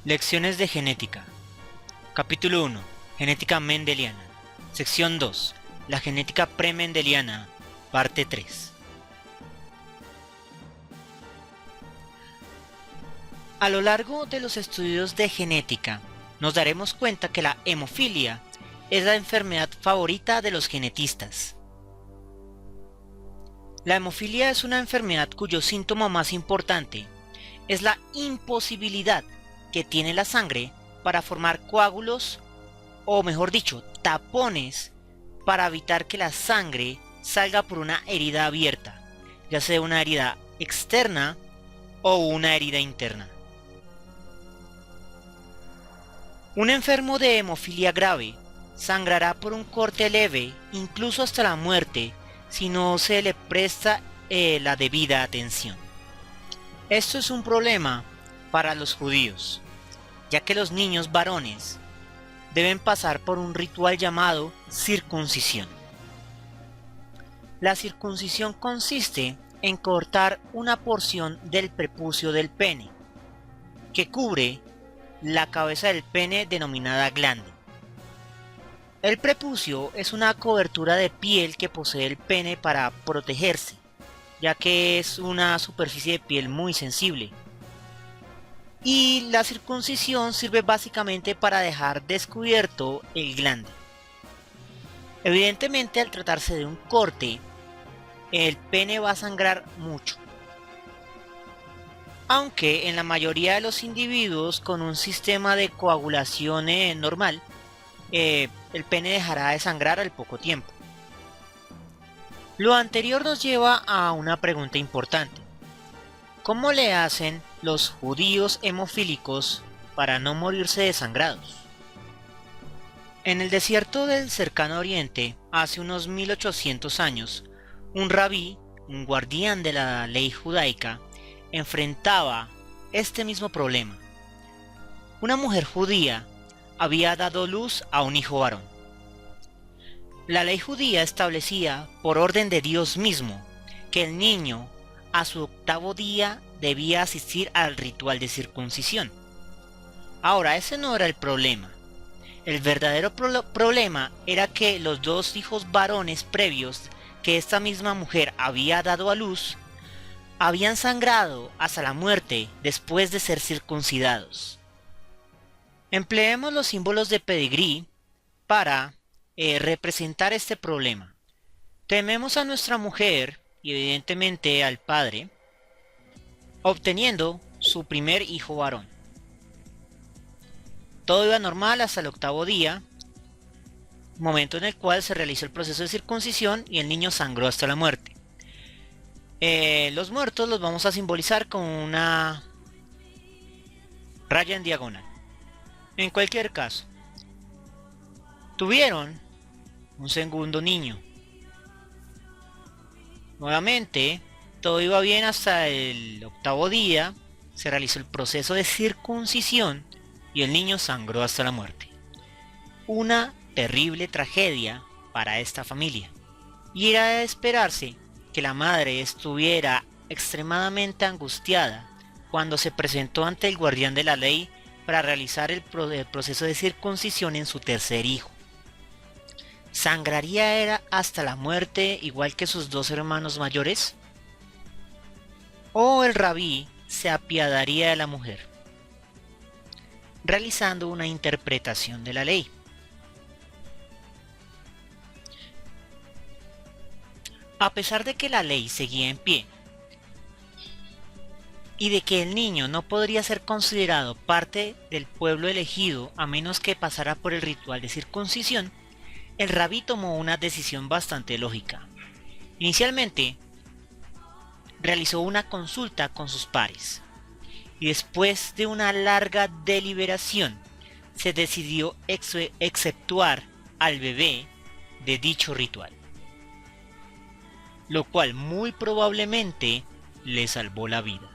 Lecciones de genética. Capítulo 1. Genética mendeliana. Sección 2. La genética premendeliana. Parte 3. A lo largo de los estudios de genética, nos daremos cuenta que la hemofilia es la enfermedad favorita de los genetistas. La hemofilia es una enfermedad cuyo síntoma más importante es la imposibilidad que tiene la sangre para formar coágulos, o mejor dicho, tapones, para evitar que la sangre salga por una herida abierta, ya sea una herida externa o una herida interna. Un enfermo de hemofilia grave sangrará por un corte leve, incluso hasta la muerte, si no se le presta la debida atención. Esto es un problema para los judíos, ya que los niños varones deben pasar por un ritual llamado circuncisión. La circuncisión consiste en cortar una porción del prepucio del pene, que cubre la cabeza del pene denominada glande. El prepucio es una cobertura de piel que posee el pene para protegerse, ya que es una superficie de piel muy sensible. Y la circuncisión sirve básicamente para dejar descubierto el glande. Evidentemente, al tratarse de un corte, el pene va a sangrar mucho. Aunque en la mayoría de los individuos con un sistema de coagulación normal, el pene dejará de sangrar al poco tiempo. Lo anterior nos lleva a una pregunta importante. ¿Cómo le hacen los judíos hemofílicos para no morirse desangrados? En el desierto del Cercano Oriente, hace unos 1800 años, un rabí, un guardián de la ley judaica, enfrentaba este mismo problema. Una mujer judía había dado luz a un hijo varón. La ley judía establecía, por orden de Dios mismo, que el niño a su 8º día debía asistir al ritual de circuncisión. Ahora, ese no era el problema. El verdadero problema era que los 2 hijos varones previos que esta misma mujer había dado a luz habían sangrado hasta la muerte después de ser circuncidados. Empleemos los símbolos de pedigrí para representar este problema. Tememos a nuestra mujer y evidentemente al padre, obteniendo su primer hijo varón. Todo iba normal hasta el 8º día, momento en el cual se realizó el proceso de circuncisión y el niño sangró hasta la muerte. Los muertos los vamos a simbolizar con una raya en diagonal. En cualquier caso, tuvieron un segundo niño. Nuevamente, todo iba bien hasta el 8º día, se realizó el proceso de circuncisión y el niño sangró hasta la muerte. Una terrible tragedia para esta familia. Y era de esperarse que la madre estuviera extremadamente angustiada cuando se presentó ante el guardián de la ley para realizar el proceso de circuncisión en su tercer hijo. ¿Sangraría hasta la muerte igual que sus 2 hermanos mayores? ¿O el rabí se apiadaría de la mujer, realizando una interpretación de la ley? A pesar de que la ley seguía en pie y de que el niño no podría ser considerado parte del pueblo elegido a menos que pasara por el ritual de circuncisión, el rabí tomó una decisión bastante lógica. Inicialmente, realizó una consulta con sus pares y después de una larga deliberación se decidió exceptuar al bebé de dicho ritual, lo cual muy probablemente le salvó la vida.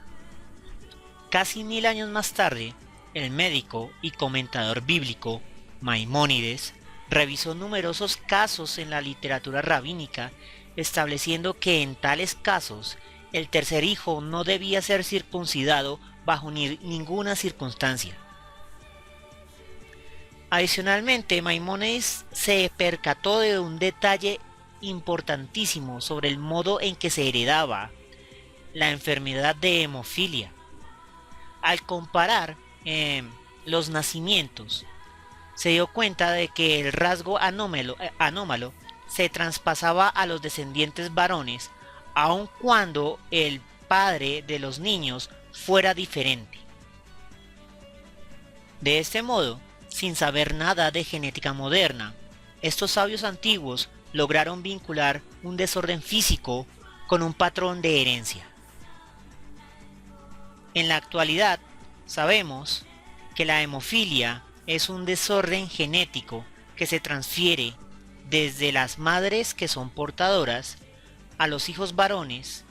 Casi 1000 años más tarde, el médico y comentador bíblico Maimónides revisó numerosos casos en la literatura rabínica, estableciendo que en tales casos el tercer hijo no debía ser circuncidado bajo ninguna circunstancia. Adicionalmente, Maimónides se percató de un detalle importantísimo sobre el modo en que se heredaba la enfermedad de hemofilia. Al comparar los nacimientos, se dio cuenta de que el rasgo anómalo se traspasaba a los descendientes varones, aun cuando el padre de los niños fuera diferente. De este modo, sin saber nada de genética moderna, estos sabios antiguos lograron vincular un desorden físico con un patrón de herencia. En la actualidad, sabemos que la hemofilia es un desorden genético que se transfiere desde las madres que son portadoras a los hijos varones,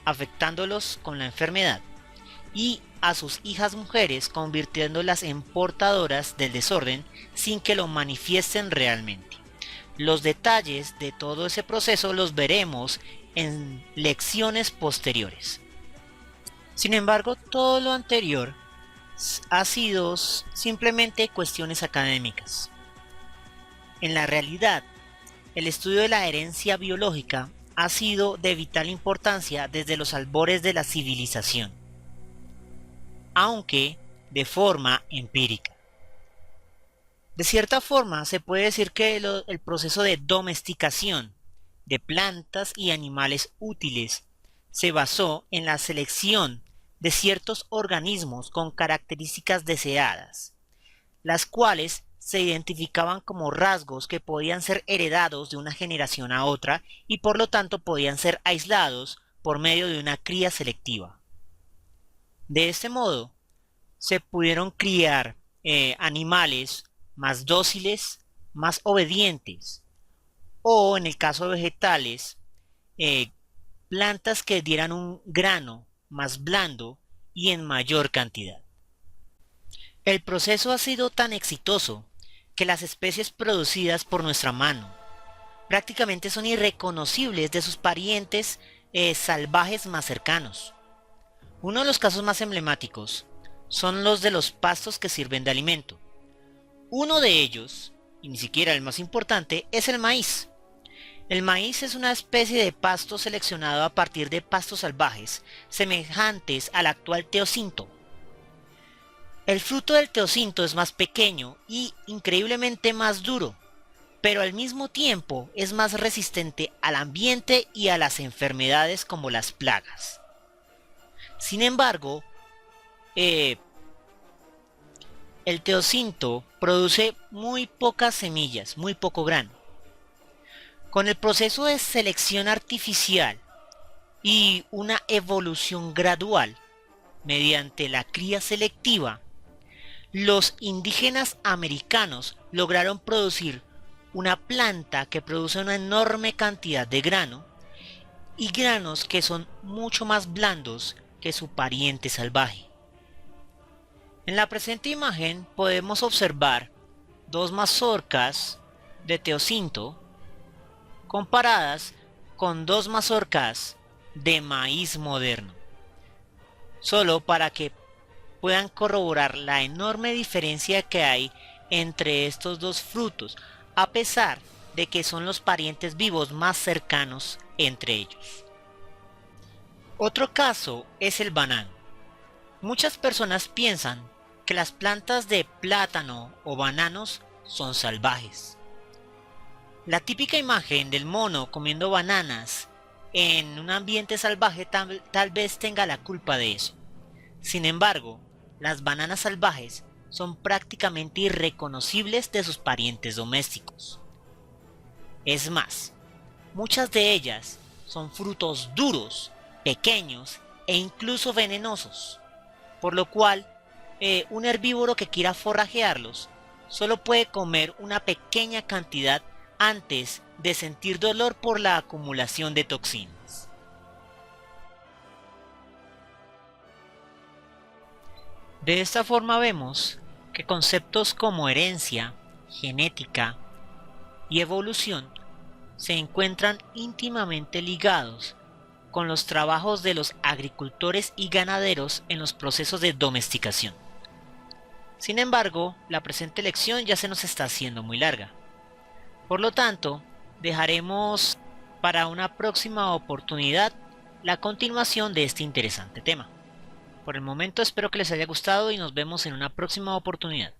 afectándolos con la enfermedad, y a sus hijas mujeres, convirtiéndolas en portadoras del desorden sin que lo manifiesten realmente. Los detalles de todo ese proceso los veremos en lecciones posteriores. Sin embargo, todo lo anterior ha sido simplemente cuestiones académicas. En la realidad, el estudio de la herencia biológica ha sido de vital importancia desde los albores de la civilización, aunque de forma empírica. De cierta forma, se puede decir que el proceso de domesticación de plantas y animales útiles se basó en la selección de ciertos organismos con características deseadas, las cuales se identificaban como rasgos que podían ser heredados de una generación a otra y por lo tanto podían ser aislados por medio de una cría selectiva. De este modo, se pudieron criar animales más dóciles, más obedientes, o en el caso de vegetales, plantas que dieran un grano más blando y en mayor cantidad. El proceso ha sido tan exitoso que las especies producidas por nuestra mano prácticamente son irreconocibles de sus parientes salvajes más cercanos. Uno de los casos más emblemáticos son los de los pastos que sirven de alimento. Uno de ellos, y ni siquiera el más importante, es el maíz. El maíz es una especie de pasto seleccionado a partir de pastos salvajes, semejantes al actual teocinto. El fruto del teocinto es más pequeño y increíblemente más duro, pero al mismo tiempo es más resistente al ambiente y a las enfermedades como las plagas. Sin embargo, el teocinto produce muy pocas semillas, muy poco grano. Con el proceso de selección artificial y una evolución gradual mediante la cría selectiva, los indígenas americanos lograron producir una planta que produce una enorme cantidad de grano y granos que son mucho más blandos que su pariente salvaje. En la presente imagen podemos observar dos mazorcas de teocinto comparadas con dos mazorcas de maíz moderno, solo para que puedan corroborar la enorme diferencia que hay entre estos dos frutos, a pesar de que son los parientes vivos más cercanos entre ellos. Otro caso es el banano. Muchas personas piensan que las plantas de plátano o bananos son salvajes. La típica imagen del mono comiendo bananas en un ambiente salvaje tal vez tenga la culpa de eso. Sin embargo, las bananas salvajes son prácticamente irreconocibles de sus parientes domésticos. Es más, muchas de ellas son frutos duros, pequeños e incluso venenosos, por lo cual un herbívoro que quiera forrajearlos solo puede comer una pequeña cantidad antes de sentir dolor por la acumulación de toxinas. De esta forma vemos que conceptos como herencia, genética y evolución se encuentran íntimamente ligados con los trabajos de los agricultores y ganaderos en los procesos de domesticación. Sin embargo, la presente lección ya se nos está haciendo muy larga. Por lo tanto, dejaremos para una próxima oportunidad la continuación de este interesante tema. Por el momento espero que les haya gustado y nos vemos en una próxima oportunidad.